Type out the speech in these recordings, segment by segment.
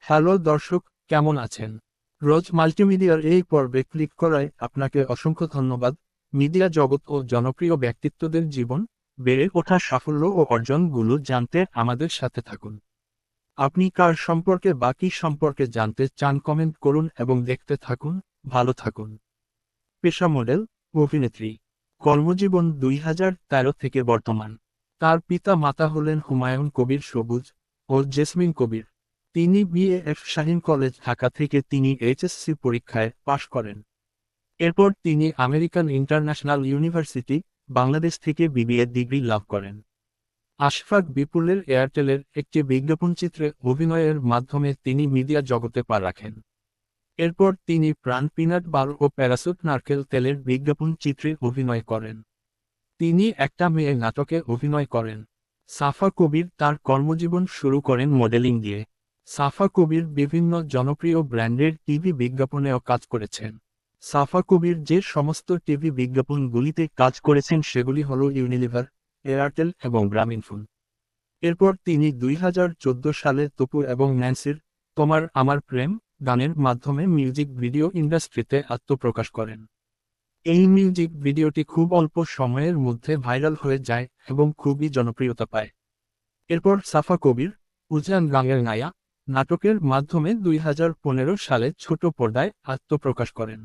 Hello দর্শক, কেমন আছেন? রোজ মাল্টিমিডিয়ার এই পর্বে ক্লিক করায় আপনাকে অসংখ্য ধন্যবাদ। মিডিয়া জগৎ ও জনপ্রিয় ব্যক্তিত্বদের জীবন, বেড়ে ওঠা সাফল্য ও অর্জনগুলো জানতে আমাদের সাথে থাকুন। আপনি কার সম্পর্কে বা কি সম্পর্কে জানতে চান কমেন্ট করুন এবং দেখতে থাকুন। ভালো থাকুন। পেশা মডেল, অভিনেত্রী। কর্মজীবন 2013 থেকে বর্তমান। তার পিতা মাতা হলেন হুমায়ুন কবির সবুজ ও জেসমিন কবির। তিনি বিএএফ শাহীন কলেজ ঢাকা থেকে তিনি এইচএসসি পরীক্ষায় পাশ করেন। এরপর তিনি আমেরিকান ইন্টারন্যাশনাল ইউনিভার্সিটি, বাংলাদেশ থেকে বিবিএ ডিগ্রি লাভ করেন। আশফাক বিপুলের এয়ারটেলের একটি বিজ্ঞাপনচিত্রে অভিনয়ের মাধ্যমে তিনি মিডিয়া জগতে পা রাখেন। এরপর তিনি প্রাণ পিনাট বার ও প্যারাসুট নারকেল তেলের বিজ্ঞাপন চিত্রে অভিনয় করেন। তিনি একটা মেয়ে নাটকে অভিনয় করেন। সাফা কবির তার কর্মজীবন শুরু করেন মডেলিং দিয়ে। সাফা কবির বিভিন্ন জনপ্রিয় ব্র্যান্ডের টিভি বিজ্ঞাপনেও কাজ করেছেন। সাফা কবির যে সমস্ত টিভি বিজ্ঞাপনগুলিতে কাজ করেছেন সেগুলি হল ইউনিলিভার, এয়ারটেল এবং গ্রামীণফোন। এরপর তিনি 2014 সালে তপু এবং ন্যান্সির তোমার আমার প্রেম গানের মাধ্যমে মিউজিক ভিডিও ইন্ডাস্ট্রিতে আত্মপ্রকাশ করেন। এই মিউজিক ভিডিওটি খুব অল্প সময়ের মধ্যে ভাইরাল হয়ে যায় এবং খুবই জনপ্রিয়তা পায়। এরপর সাফা কবির উজান গাঙের নায়া নাটকের মাধ্যমে 2015 সালে ছোট পর্দায় আত্মপ্রকাশ করেন।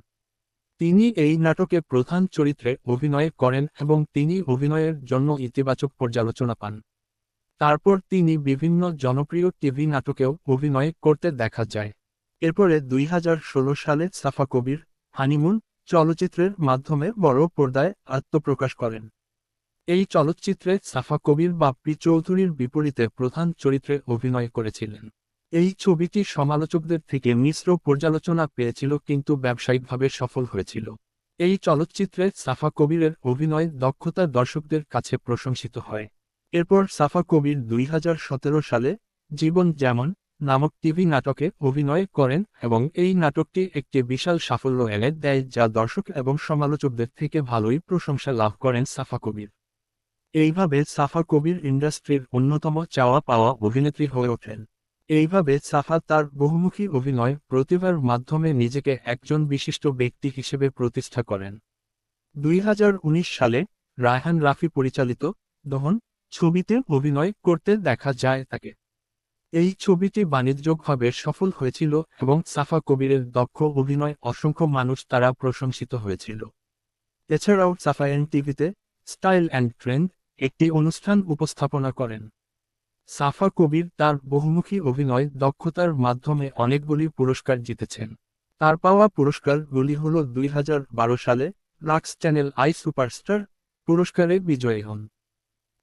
তিনি এই নাটকে প্রধান চরিত্রে অভিনয় করেন এবং তিনি অভিনয়ের জন্য ইতিবাচক পর্যালোচনা পান। তারপর তিনি বিভিন্ন জনপ্রিয় টিভি নাটকেও অভিনয় করতে দেখা যায়। এরপরে 2016 সালে সাফা কবির হানিমুন চলচ্চিত্রের মাধ্যমে বড় পর্দায় আত্মপ্রকাশ করেন। এই চলচ্চিত্রে সাফা কবির বাপ্পি চৌধুরীর বিপরীতে প্রধান চরিত্রে অভিনয় করেছিলেন। এই ছবিটি সমালোচকদের থেকে মিশ্র পর্যালোচনা পেয়েছিল কিন্তু ব্যবসায়িকভাবে সফল হয়েছিল। এই চলচ্চিত্রে সাফা কবিরের অভিনয় দক্ষতা দর্শকদের কাছে প্রশংসিত হয়। এরপর সাফা কবির 2017 সালে জীবন যেমন নামক টিভি নাটকে অভিনয় করেন এবং এই নাটকটি একটি বিশাল সাফল্য এনে দেয় যা দর্শক এবং সমালোচকদের থেকে ভালোই প্রশংসা লাভ করেন সাফা কবির। এইভাবে সাফা কবির ইন্ডাস্ট্রির অন্যতম চাওয়া পাওয়া অভিনেত্রী হয়ে ওঠেন। এইভাবে সাফা তার বহুমুখী অভিনয় প্রতিভার মাধ্যমে নিজেকে একজন বিশিষ্ট ব্যক্তি হিসেবে প্রতিষ্ঠা করেন। 2019 সালে রায়হান রাফি পরিচালিত দহন ছবিতে অভিনয় করতে দেখা যায় তাকে। এই ছবিটি বাণিজ্যিকভাবে সফল হয়েছিল এবং সাফা কবিরের দক্ষ অভিনয় অসংখ্য মানুষ দ্বারা প্রশংসিত হয়েছিল। এছাড়াও সাফা টিভিতে স্টাইল অ্যান্ড ট্রেন্ড একটি অনুষ্ঠান উপস্থাপনা করেন। সাফা কবির তার বহুমুখী অভিনয় দক্ষতার মাধ্যমে অনেকগুলি পুরস্কার জিতেছেন। তার পাওয়া পুরস্কারগুলি হল 2012 সালে লাক্স চ্যানেল আই সুপারস্টার পুরস্কারে বিজয়ী হন।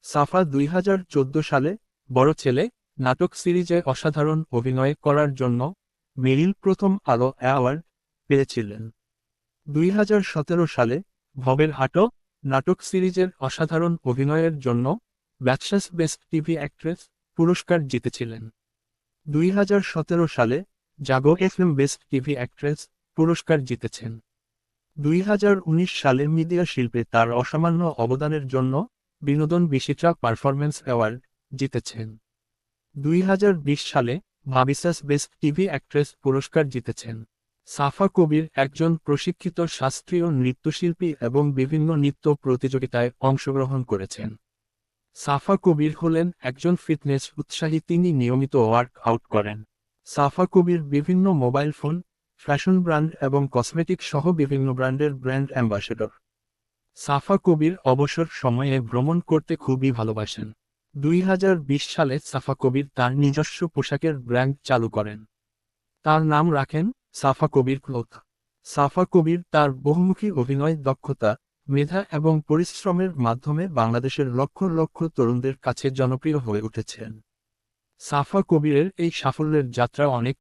সাফা 2014 সালে বড় ছেলে নাটক সিরিজে অসাধারণ অভিনয় করার জন্য মেরিল প্রথম আলো অ্যাওয়ার্ড পেয়েছিলেন। 2017 সালে ভবের হাটো নাটক সিরিজের অসাধারণ অভিনয়ের জন্য ব্যাচলার্স বেস্ট টিভি অ্যাক্ট্রেস পুরস্কার জিতেছিলেন। 2017 সালে জাগো এফএম বেস্ট টিভি অ্যাক্ট্রেস পুরস্কার জিতেছেন। 2019 সালে মিডিয়া শিল্পে তার অসামান্য অবদানের জন্য বিনোদন বিচিত্রা পারফরম্যান্স অ্যাওয়ার্ড জিতেছেন। 2020 সালে ভাবিসাস বেস্ট টিভি অ্যাক্ট্রেস পুরস্কার জিতেছেন। সাফা কবির একজন প্রশিক্ষিত শাস্ত্রীয় নৃত্যশিল্পী এবং বিভিন্ন নৃত্য প্রতিযোগিতায় অংশগ্রহণ করেছেন। সাফা কবির হলেন একজন ফিটনেস উৎসাহী, তিনি নিয়মিত ওয়ার্ক আউট করেন। সাফা কবির বিভিন্ন মোবাইল ফোন, ফ্যাশন ব্র্যান্ড এবং কসমেটিক সহ বিভিন্ন ব্র্যান্ডের ব্র্যান্ড অ্যাম্বাসেডর। সাফা কবির অবসর সময়ে ভ্রমণ করতে খুবই ভালোবাসেন। 2020 সালে সাফা কবির তার নিজস্ব পোশাকের ব্র্যান্ড চালু করেন। তার নাম রাখেন সাফা কবির ক্লথ। সাফা কবির তার বহুমুখী অভিনয় দক্ষতা, মেধা এবং পরিশ্রমের মাধ্যমে বাংলাদেশের লক্ষ লক্ষ তরুণদের কাছে জনপ্রিয় হয়ে উঠেছেন। সাফা কবিরের এই সাফল্যের যাত্রা অনেক